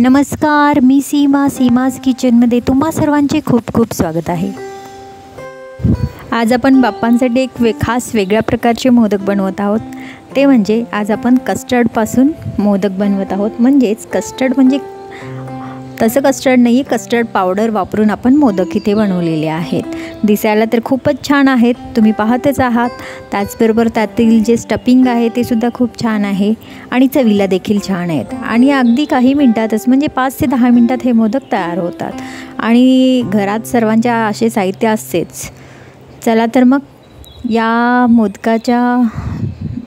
नमस्कार, मी सीमाज किचनमध्ये तुम्हा सर्वांचे खूप खूप स्वागत आहे। आज आपण बाप्पांसाठी एक खास वेगळ्या प्रकारचे मोदक बनवत आहोत। ते म्हणजे आज आपण कस्टर्डपासून मोदक बनवत आहोत। म्हणजेच कस्टर्ड म्हणजे तसं कस्टर्ड नाही, कस्टर्ड पावडर वापरून आपण मोदक इथे बनवलेले आहेत। दिसायला तर खूपच छान आहेत, तुम्ही पाहतच आहात। त्याचबरोबर त्यातील जे स्टफिंग आहे ते सुद्धा खूप छान आहे आणि चवीला देखील छान आहेत आणि अगदी काही मिनिटातच म्हणजे 5 ते 10 मिनिटात हे मोदक तयार होतात आणि घरात सर्वांच्या असे साहित्य असतेच। चला तर मग या मोदकाच्या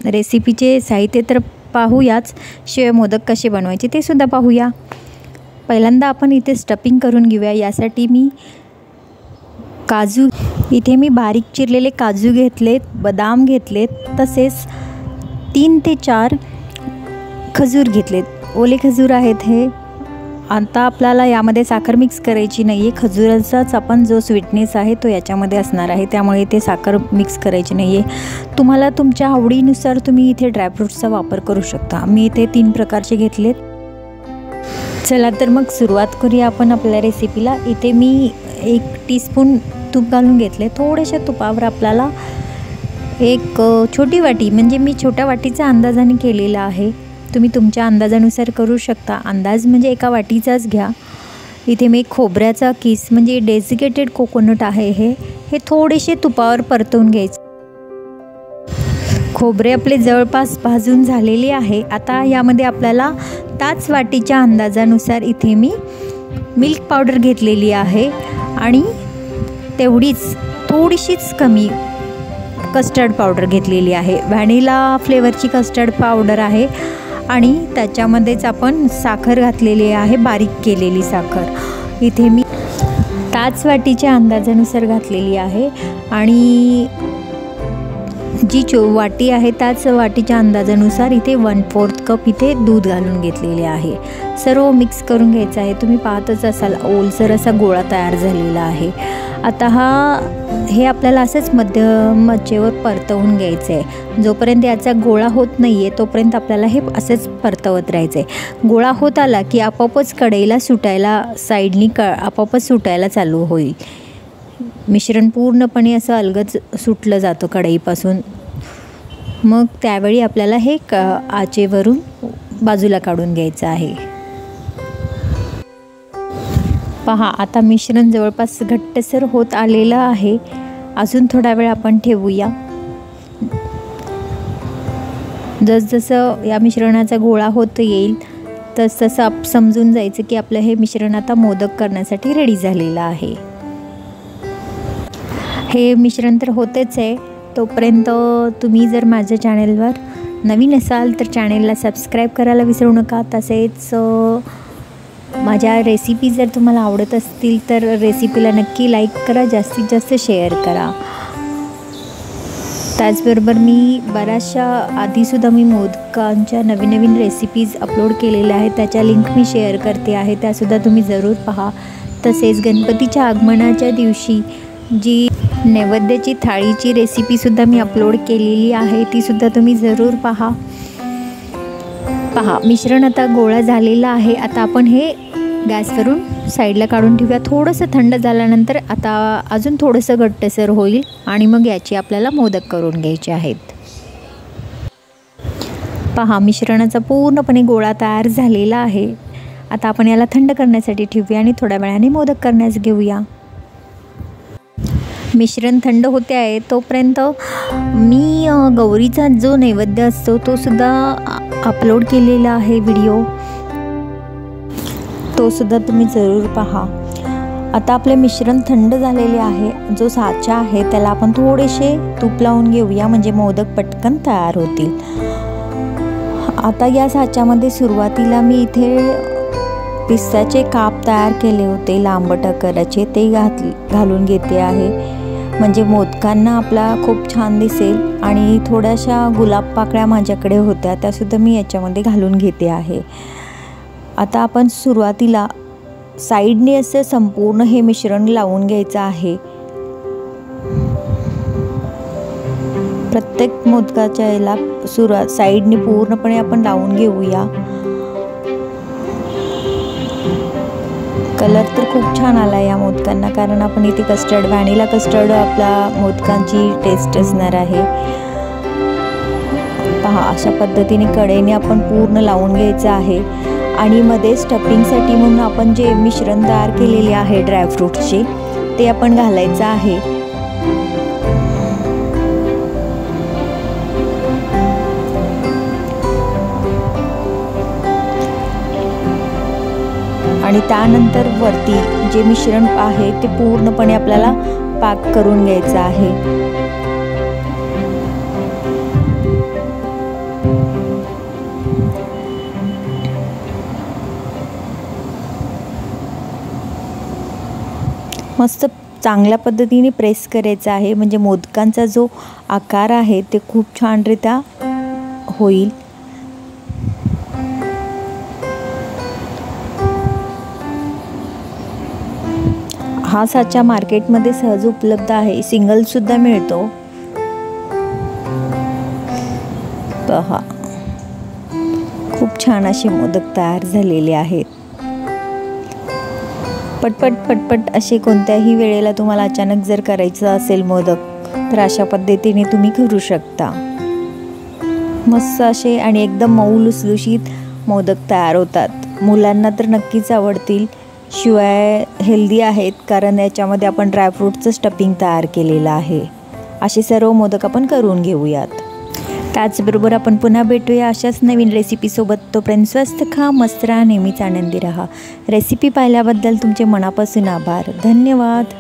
रेसिपीचे साहित्य तर पाहूयाच, शिवाय मोदक कसे बनवायचे ते सुद्धा पाहूया। पहिल्यांदा आपण इथे स्टफिंग करून घेऊया। यासाठी मी काजू इथे मी बारीक चिरलेले काजू घेतलेत, बदाम घेतलेत, तसेच 3 ते 4 खजूर घेतलेत। ओले खजूर आहेत हे। आता आपल्याला यामध्ये साखर मिक्स करायची नाही आहे, खजुराचाच आपण जो स्वीटनेस आहे तो याच्यामध्ये असणार आहे, त्यामुळे इथे साखर मिक्स करायची नाही आहे। तुम्हाला तुमच्या आवडीनुसार तुम्ही इथे ड्रायफ्रूट्सचा वापर करू शकता। मी इथे 3 प्रकारचे घेतलेत। चला तर मग सुरुवात करूया आपण आपल्या रेसिपीला। इथे मी 1 टीस्पून तूप घालून घेतले। थोड्याशा तुपावर आपल्याला एक छोटी वाटी, म्हणजे मी छोट्या वाटीचा अंदाजाने केलेला आहे, तुम्ही तुमच्या अंदाजानुसार करू शकता। अंदाज म्हणजे एका वाटीचाच घ्या। इथे मी खोबऱ्याचा किस म्हणजे डेसिकेटेड कोकोनट आहे हे थोडेसे तुपावर परतवून घ्यायचे। खोबरे आपले जवळपास भाजून झालेले आहे। आता यामध्ये आपल्याला त्याच वाटीच्या अंदाजानुसार इथे मी मिल्क पावडर घेतलेली आहे आणि तेवढीच थोडीशीच कमी कस्टर्ड पावडर घेतलेली आहे। व्हॅनिला फ्लेवरची कस्टर्ड पावडर आहे आणि त्याच्यामध्येच आपण साखर घातलेली आहे, बारीक केलेली साखर इथे मी त्याच वाटीच्या अंदाजानुसार घातलेली आहे आणि जी वाटी आहे त्याच वाटीच्या अंदाजानुसार इथे 1/4 कप इथे दूध घालून घेतलेले आहे। सर्व मिक्स करून घ्यायचं आहे। तुम्ही पाहतच असाल ओलसर असा गोळा तयार झालेला आहे। आता हे आपल्याला असंच मध्यम आचेवर परतवून घ्यायचं आहे। जोपर्यंत याचा गोळा होत नाही आहे तोपर्यंत आपल्याला हे असंच परतवत राहायचं आहे। गोळा होत आला की आपोआपच कढईला सुटायला साईडनी आपोआपच सुटायला चालू होईल। मिश्रण पूर्णपणे असं अलगद सुटलं जातं कढईपासून। मग त्यावेळी आपल्याला हे आचेवरून बाजूला काढून घ्यायचं आहे। पहा, आता मिश्रण जवळपास घट्टसर होत आलेलं आहे। अजून थोडा वेळ आपण ठेवूया। जसजसं या मिश्रणाचा गोळा होत येईल तसतसं समजून जायचं की आपलं हे मिश्रण आता मोदक करण्यासाठी रेडी झालेलं आहे। हे मिश्रण तर होतेच आहे। तोपर्यंत तुम्ही जर माझ्या चॅनेलवर नवीन असाल तर चॅनेलला सबस्क्राईब करायला विसरू नका। तसेच माझ्या रेसिपी जर तुम्हाला आवडत असतील तर रेसिपीला नक्की लाईक करा, जास्तीत जास्त शेअर करा। त्याचबरोबर मी बऱ्याचशा आधीसुद्धा मी मोदकांच्या नवीन रेसिपीज अपलोड केलेल्या आहेत, त्याच्या लिंक मी शेअर करते आहे, त्यासुद्धा तुम्ही जरूर पहा। तसेच गणपतीच्या आगमनाच्या दिवशी जी नैवेद्याची थाळीची रेसिपीसुद्धा मी अपलोड केलेली आहे, तीसुद्धा तुम्ही जरूर पहा। मिश्रण आता गोळा झालेलं आहे। आता आपण हे गॅसवरून साईडला काढून ठेवूया। थोडंसं थंड झाल्यानंतर आता अजून थोडंसं घट्टसर होईल आणि मग याची आपल्याला मोदक करून घ्यायचे आहेत। पहा, मिश्रणाचा पूर्णपणे गोळा तयार झालेला आहे। आता आपण याला थंड करण्यासाठी ठेवूया आणि थोड्या वेळाने मोदक करण्यास घेऊया। मिश्रण थंड होते आहे तोपर्यंत मी गौरीचा जो नैवेद्य असतो तो सुद्धा अपलोड केलेला आहे व्हिडिओ, तो सुद्धा तुम्ही जरूर पहा। आता आपले मिश्रण थंड झालेले आहे। जो साचा आहे त्याला आपण थोडेसे तूप लावून घेऊया, म्हणजे मोदक पटकन तयार होतील। आता या साच्यामध्ये सुरुवातीला मी इथे पिस्त्याचे काप तयार केले होते लांबट आकाराचे, ते घालून घेते आहे, म्हणजे मोदकांना आपला खूप छान दिसेल। आणि थोड्याशा गुलाब पाकळ्या माझ्याकडे होत्या, त्यासुद्धा मी याच्यामध्ये घालून घेते आहे। आता आपण सुरुवातीला साईडने असं संपूर्ण हे मिश्रण लावून घ्यायचं आहे। प्रत्येक मोदकाच्या याला साईडने पूर्णपणे आपण लावून घेऊया। कलर तर खूप छान आला या मोदकांना, कारण आपण इथे कस्टर्ड, व्हॅनिला कस्टर्ड आपला मोदकांची टेस्ट असणार आहे। पहा, अशा पद्धतीने कढईने आपण पूर्ण लावून घ्यायचं आहे आणि मध्ये स्टफिंगसाठी म्हणून आपण जे मिश्रण तयार केलेले आहे ड्रायफ्रूट्सचे ते आपण घालायचं आहे। आणि त्यानंतर वरती जे मिश्रण आहे ते पूर्णपणे आपल्याला पॅक करून घ्यायचं आहे। मस्त चांगल्या पद्धतीने प्रेस करायचं आहे, म्हणजे मोदकांचा जो आकार आहे ते खूप छानरित्या होईल। हा साचा मार्केटमध्ये सहज उपलब्ध आहे, सिंगल सुद्धा मिळतो। पहा, खूप छान असे मोदक तयार झालेले आहेत। पटपट पटपट असे कोणत्याही वेळेला तुम्हाला अचानक जर करायचं असेल मोदक तर अशा पद्धतीने तुम्ही करू शकता। मस्त असे आणि एकदम मऊ लुसलुशीत मोदक तयार होतात। मुलांना तर नक्कीच आवडतील, शिवाय हेल्दी आहेत, कारण याच्यामध्ये आपण ड्रायफ्रूटचं स्टफिंग तयार केलेलं आहे। असे सर्व मोदक आपण करून घेऊयात। त्याचबरोबर आपण पुन्हा भेटूया अशाच नवीन रेसिपीसोबत। तोपर्यंत स्वस्त खा, मस्त राहा, नेहमीच आनंदी राहा। रेसिपी पाहिल्याबद्दल तुमचे मनापासून आभार, धन्यवाद।